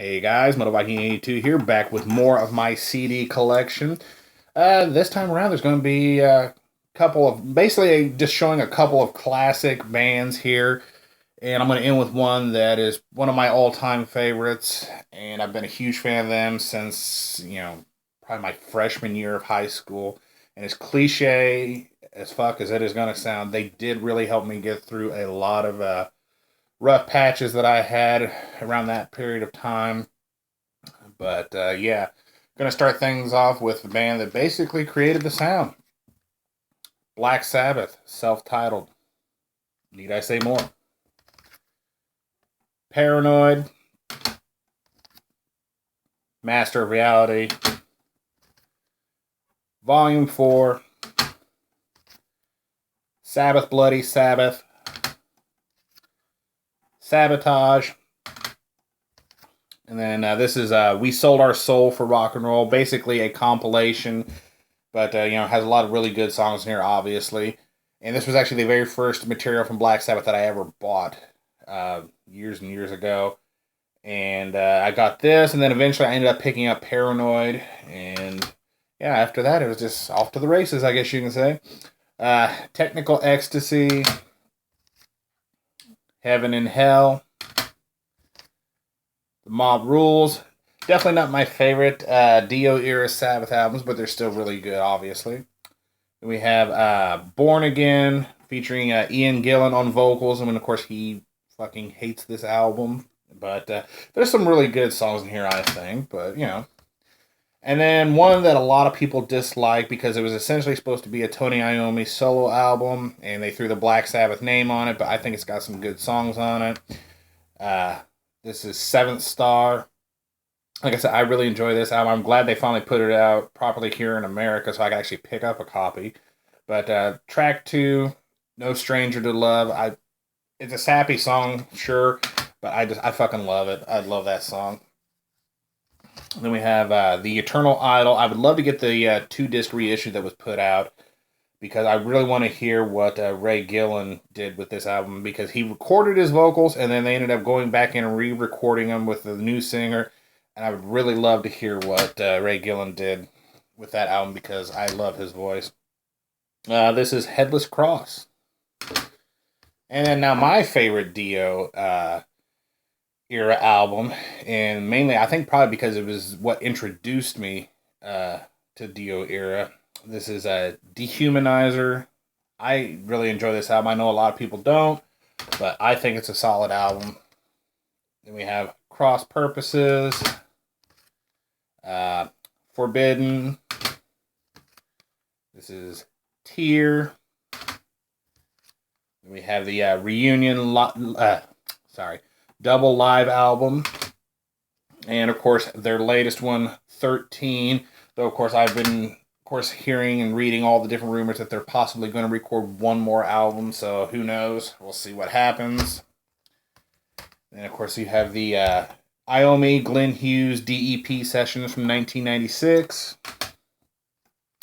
Hey guys, MotoViking82 here, back with more of my CD collection. This time around, there's going to be a couple of, basically just showing a couple of classic bands here. And I'm going to end with one that is one of my all-time favorites. And I've been a huge fan of them since, probably my freshman year of high school. And as cliche as fuck as it is going to sound, they did really help me get through a lot of rough patches that I had around that period of time. But yeah, gonna start things off with the band that basically created the sound, Black Sabbath, self-titled. Need I say more? Paranoid, Master of Reality, Volume 4, Sabbath Bloody Sabbath, Sabotage, and then this is We Sold Our Soul for Rock and Roll, basically a compilation, but has a lot of really good songs in here, obviously. And this was actually the very first material from Black Sabbath that I ever bought years and years ago. And I got this, and then eventually I ended up picking up Paranoid. And yeah, after that, it was just off to the races, I guess you can say. Technical Ecstasy, Heaven and Hell, The Mob Rules. Definitely not my favorite Dio era Sabbath albums, but they're still really good, obviously. Then we have Born Again, featuring Ian Gillan on vocals. I mean, of course, he fucking hates this album. But there's some really good songs in here, I think. But, And then one that a lot of people dislike because it was essentially supposed to be a Tony Iommi solo album, and they threw the Black Sabbath name on it, but I think it's got some good songs on it. This is Seventh Star. Like I said, I really enjoy this album. I'm glad they finally put it out properly here in America so I can actually pick up a copy. But track 2, No Stranger to Love. It's a sappy song, sure, but I fucking love it. I love that song. And then we have The Eternal Idol. I would love to get the 2-disc reissue that was put out because I really want to hear what Ray Gillan did with this album because he recorded his vocals and then they ended up going back in and re-recording them with the new singer. And I would really love to hear what Ray Gillan did with that album because I love his voice. This is Headless Cross. And then now my favorite Dio era album, and mainly I think probably because it was what introduced me to Dio era. This is a Dehumanizer. I really enjoy this album. I know a lot of people don't, but I think it's a solid album. Then we have Cross Purposes, Forbidden. This is Tear. Then we have the reunion. Double live album, and of course their latest one, 13. Though of course I've been hearing and reading all the different rumors that they're possibly going to record one more album. So who knows? We'll see what happens. And of course you have the Iommi Glenn Hughes DEP sessions from 1996,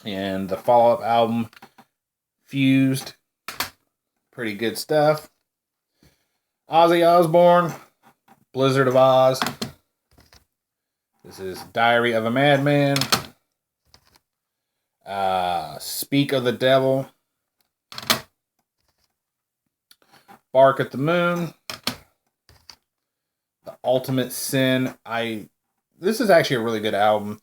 and the follow-up album Fused. Pretty good stuff. Ozzy Osbourne, Blizzard of Oz. This is Diary of a Madman. Speak of the Devil. Bark at the Moon. The Ultimate Sin. This is actually a really good album.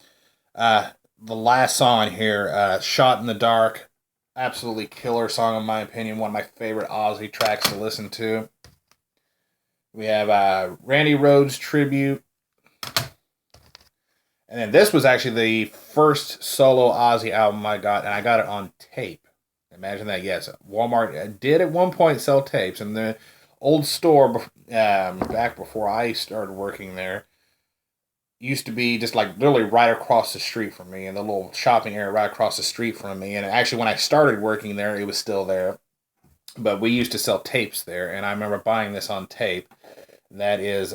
The last song here, Shot in the Dark. Absolutely killer song in my opinion. One of my favorite Ozzy tracks to listen to. We have Randy Rhoads Tribute. And then this was actually the first solo Ozzy album I got, and I got it on tape. Imagine that. Yes, Walmart did at one point sell tapes, and the old store, back before I started working there, used to be just like literally right across the street from me, in the little shopping area right across the street from me. And actually, when I started working there, it was still there. But we used to sell tapes there, and I remember buying this on tape. That is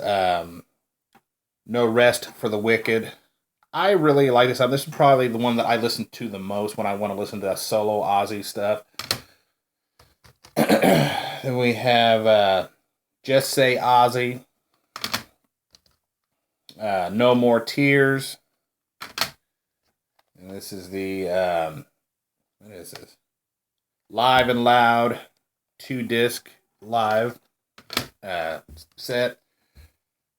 No Rest for the Wicked. I really like this album. This is probably the one that I listen to the most when I want to listen to solo Ozzy stuff. Then we have Just Say Ozzy. No More Tears. And this is the, what is this? Live and Loud 2-disc live set.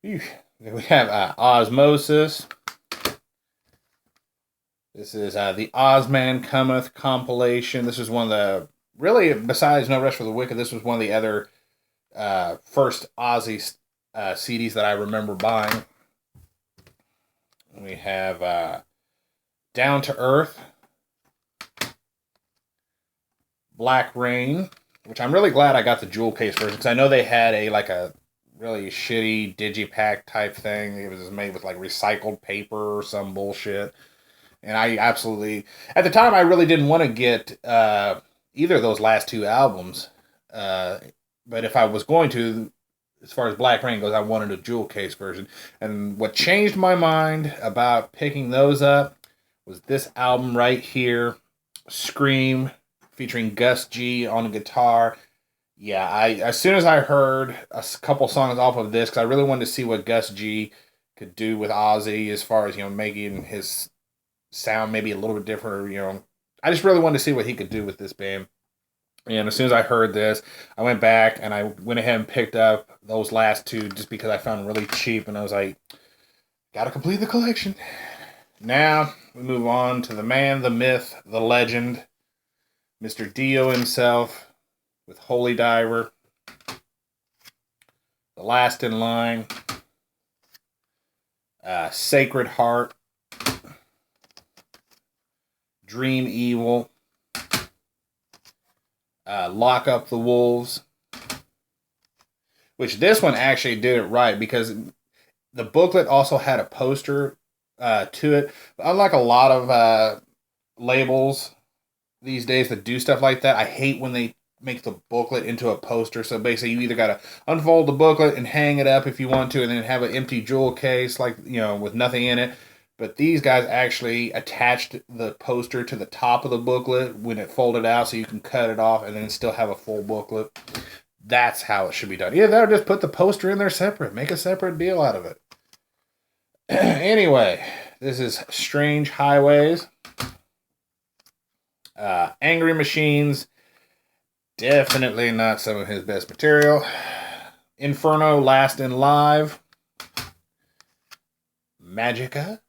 Whew. We have Osmosis. This is the Ozman Cometh compilation. This is one of the, really, besides No Rest for the Wicked, this was one of the other first Ozzy CDs that I remember buying. We have Down to Earth, Black Rain, which I'm really glad I got the jewel case version, because I know they had a really shitty digipack type thing. It was made with like recycled paper or some bullshit. And I absolutely, at the time, I really didn't want to get either of those last two albums. But if I was going to, as far as Black Rain goes, I wanted a jewel case version. And what changed my mind about picking those up was this album right here, Scream, featuring Gus G on guitar. Yeah, as soon as I heard a couple songs off of this, because I really wanted to see what Gus G could do with Ozzy as far as, making his sound maybe a little bit different, I just really wanted to see what he could do with this band. And as soon as I heard this, I went back and I went ahead and picked up those last two just because I found them really cheap, and I was like, gotta complete the collection. Now we move on to the man, the myth, the legend, Mr. Dio himself, with Holy Diver, The Last in Line, Sacred Heart, Dream Evil, Lock Up the Wolves, which this one actually did it right, because the booklet also had a poster to it. Unlike a lot of labels these days that do stuff like that, I hate when they make the booklet into a poster. So basically, you either got to unfold the booklet and hang it up if you want to, and then have an empty jewel case, with nothing in it. But these guys actually attached the poster to the top of the booklet when it folded out, so you can cut it off and then still have a full booklet. That's how it should be done. Either that or just put the poster in there separate. Make a separate deal out of it. Anyway, this is Strange Highways. Angry Machines. Definitely not some of his best material. Inferno, Last in Live. Magica.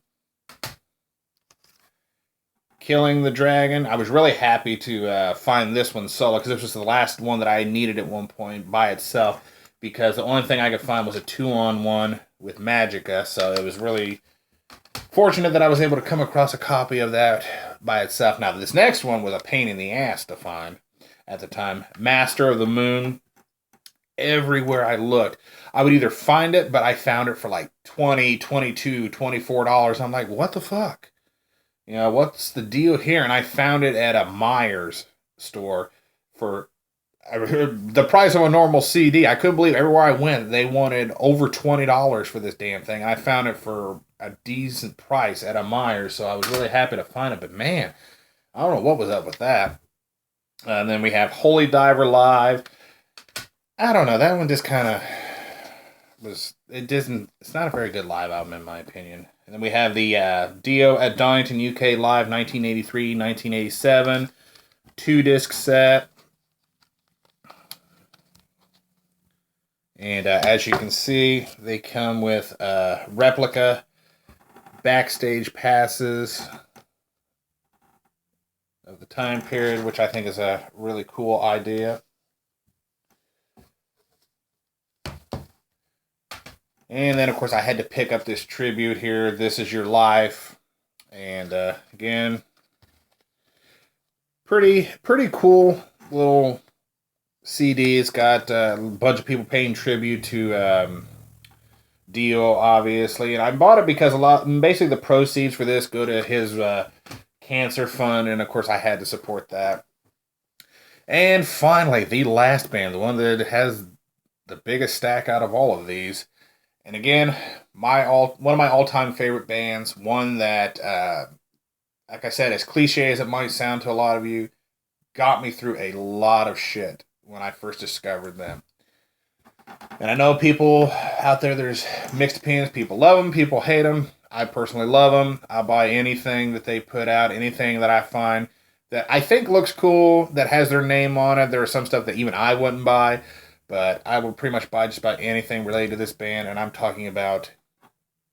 Killing the Dragon. I was really happy to find this one solo, because this was the last one that I needed at one point by itself, because the only thing I could find was a 2-on-1 with Magica, so it was really fortunate that I was able to come across a copy of that by itself. Now, this next one was a pain in the ass to find at the time. Master of the Moon. Everywhere I looked, I would either find it, but I found it for like $20, $22, $24. I'm like, what the fuck? What's the deal here? And I found it at a Myers store for the price of a normal CD. I couldn't believe everywhere I went, they wanted over $20 for this damn thing. I found it for a decent price at a Myers, so I was really happy to find it. But man, I don't know what was up with that. And then we have Holy Diver Live. I don't know. That one just kind of was. It's not a very good live album in my opinion. And then we have the Dio at Donington, UK Live, 1983, 1987, 2-disc set. And as you can see, they come with replica backstage passes of the time period, which I think is a really cool idea. And then, of course, I had to pick up this tribute here, This Is Your Life. And, again, pretty cool little CD. It's got a bunch of people paying tribute to Dio, obviously. And I bought it because basically the proceeds for this go to his cancer fund. And, of course, I had to support that. And finally, the last band, the one that has the biggest stack out of all of these. And again, one of my all-time favorite bands, one that, like I said, as cliche as it might sound to a lot of you, got me through a lot of shit when I first discovered them. And I know people out there, there's mixed opinions. People love them, people hate them. I personally love them. I buy anything that they put out, anything that I find that I think looks cool, that has their name on it. There are some stuff that even I wouldn't buy, but I will pretty much buy just about anything related to this band, and I'm talking about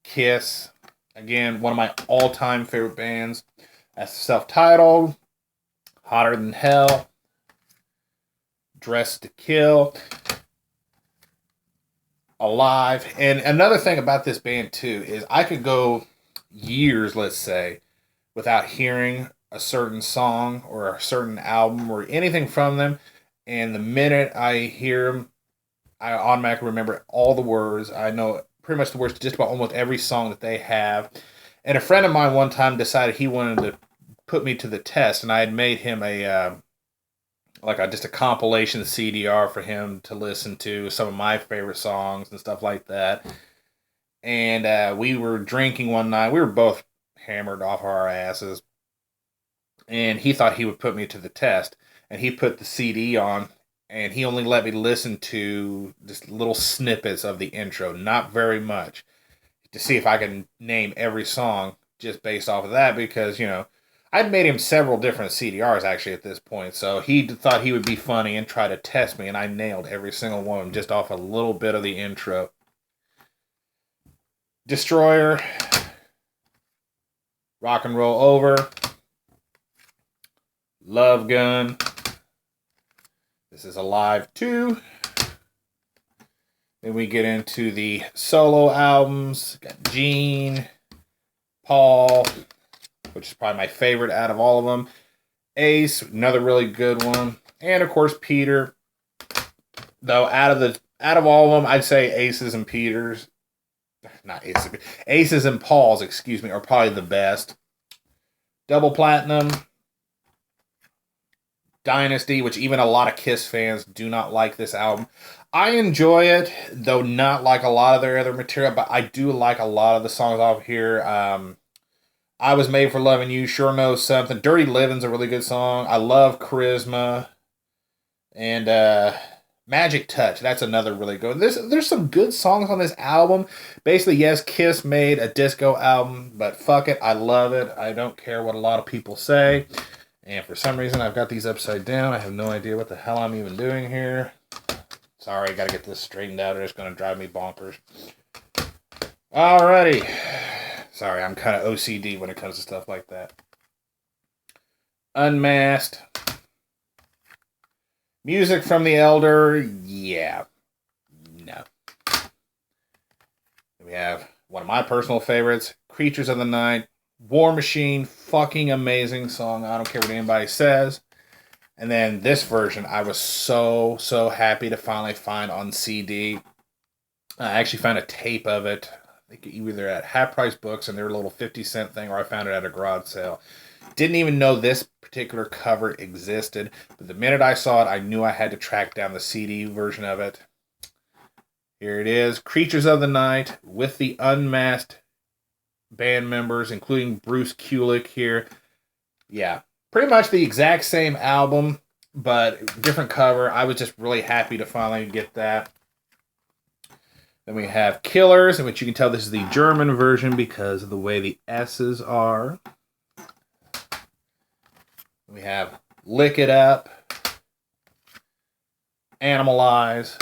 Kiss. Again, one of my all-time favorite bands. That's self-titled, Hotter Than Hell, Dressed to Kill, Alive. And another thing about this band too is I could go years, let's say, without hearing a certain song or a certain album or anything from them, and the minute I hear them, I automatically remember all the words. I know pretty much the words to just about almost every song that they have. And a friend of mine one time decided he wanted to put me to the test, and I had made him just a compilation CDR for him to listen to some of my favorite songs and stuff like that. And we were drinking one night. We were both hammered off our asses, and he thought he would put me to the test. And he put the CD on, and he only let me listen to just little snippets of the intro, not very much, to see if I can name every song just based off of that, because, I'd made him several different CDRs actually at this point, so he thought he would be funny and try to test me, and I nailed every single one of them just off a little bit of the intro. Destroyer, Rock and Roll Over, Love Gun, this is Alive 2. Then we get into the solo albums. Got Gene, Paul, which is probably my favorite out of all of them. Ace, another really good one. And of course Peter. Though out of all of them, I'd say Aces and Paul's, are probably the best. Double Platinum, Dynasty, which even a lot of Kiss fans do not like this album. I enjoy it, though not like a lot of their other material, but I do like a lot of the songs off here. I Was Made for Loving You, Sure Knows Something. Dirty Living's a really good song. I love Charisma. And Magic Touch, that's another really good. There's some good songs on this album. Basically, yes, Kiss made a disco album, but fuck it, I love it. I don't care what a lot of people say. And for some reason, I've got these upside down. I have no idea what the hell I'm even doing here. Sorry, I gotta get this straightened out or it's gonna drive me bonkers. Alrighty. Sorry, I'm kind of OCD when it comes to stuff like that. Unmasked. Music from the Elder. Yeah. No. We have one of my personal favorites, Creatures of the Night. War Machine, fucking amazing song. I don't care what anybody says. And then this version, I was so happy to finally find on CD. I actually found a tape of it. I think either at Half Price Books and their little 50-cent thing, or I found it at a garage sale. Didn't even know this particular cover existed, but the minute I saw it, I knew I had to track down the CD version of it. Here it is, Creatures of the Night, with the unmasked band members, including Bruce Kulick here. Yeah, pretty much the exact same album, but different cover. I was just really happy to finally get that. Then we have Killers, in which you can tell this is the German version because of the way the S's are. We have Lick It Up, Animalize,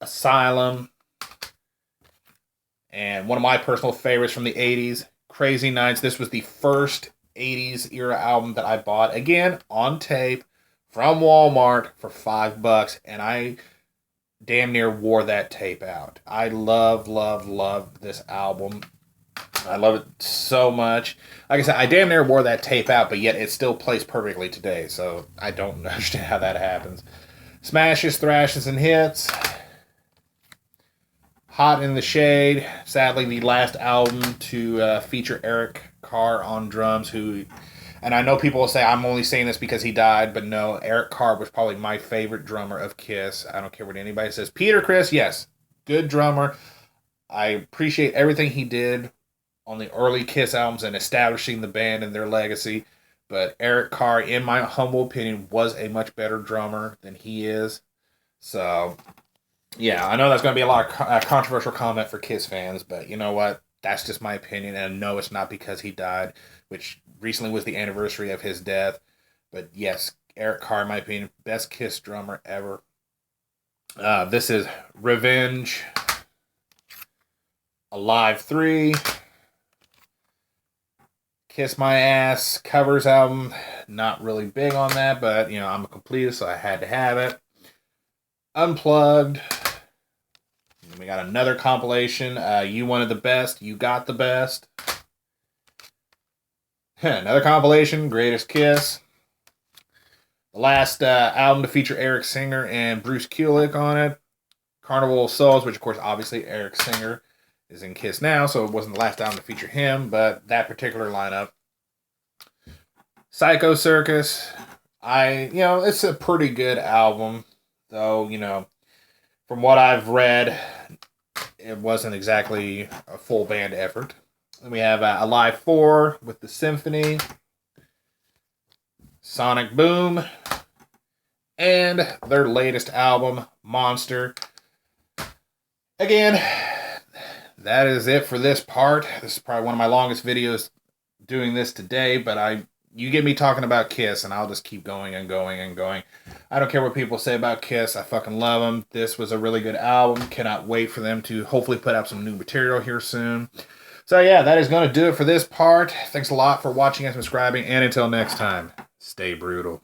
Asylum, and one of my personal favorites from the 80s, Crazy Nights. This was the first 80s era album that I bought, again, on tape, from Walmart for $5, and I damn near wore that tape out. I love this album. I love it so much. Like I said, I damn near wore that tape out, but yet it still plays perfectly today, so I don't understand how that happens. Smashes, Thrashes, and Hits. Hot in the Shade. Sadly, the last album to feature Eric Carr on drums, and I know people will say I'm only saying this because he died, but no, Eric Carr was probably my favorite drummer of Kiss. I don't care what anybody says. Peter Criss, yes, good drummer. I appreciate everything he did on the early Kiss albums and establishing the band and their legacy, but Eric Carr, in my humble opinion, was a much better drummer than he is. So, yeah, I know that's going to be a lot of controversial comment for Kiss fans, but you know what? That's just my opinion, and no, it's not because he died, which recently was the anniversary of his death. But yes, Eric Carr, in my opinion, best Kiss drummer ever. This is Revenge, Alive 3, Kiss My Ass covers album. Not really big on that, but you know, I'm a completist, so I had to have it. Unplugged. And we got another compilation. You Wanted the Best, You Got the Best. Another compilation, Greatest Kiss. The last album to feature Eric Singer and Bruce Kulick on it. Carnival of Souls, which of course obviously Eric Singer is in Kiss now, so it wasn't the last album to feature him, but that particular lineup. Psycho Circus. It's a pretty good album, though, from what I've read, it wasn't exactly a full band effort. Then we have Alive 4 with the Symphony, Sonic Boom, and their latest album, Monster. Again, that is it for this part. This is probably one of my longest videos doing this today, but you get me talking about Kiss, and I'll just keep going and going and going. I don't care what people say about Kiss. I fucking love them. This was a really good album. Cannot wait for them to hopefully put out some new material here soon. So yeah, that is going to do it for this part. Thanks a lot for watching and subscribing, and until next time, stay brutal.